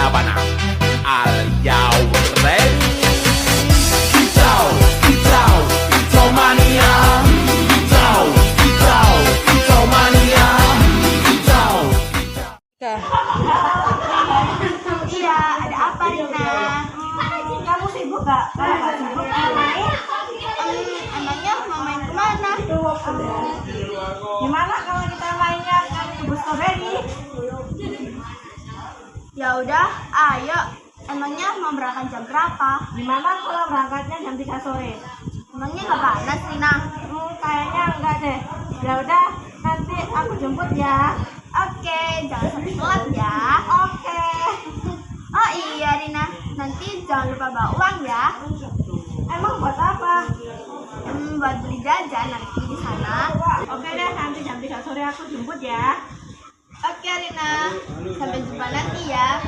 mana-mana. Are you ready? Kicau, kicau, kicau mania. Kicau, kicau, kicau mania. Kicau, kicau. Iya, ada apa Rina? Kamu sibuk gak? Kalau gak sibuk main? Emangnya mau main kemana? Gimana kalau kita mainnya ke kebun stroberi? Ya udah, ayo. Emangnya mau berangkat jam berapa? Gimana kalau berangkatnya jam 3 sore? Emangnya gak panas Rina? Kayaknya enggak deh. Ya udah, nanti aku jemput ya. Oke, jangan sampai telat ya. Oke. Oh iya Rina, nanti jangan lupa bawa uang ya. Emang buat apa? Buat beli jajan nanti di sana. Oke deh, nanti jam 3 sore aku jemput ya. Oke Rina, sampai jumpa nanti ya.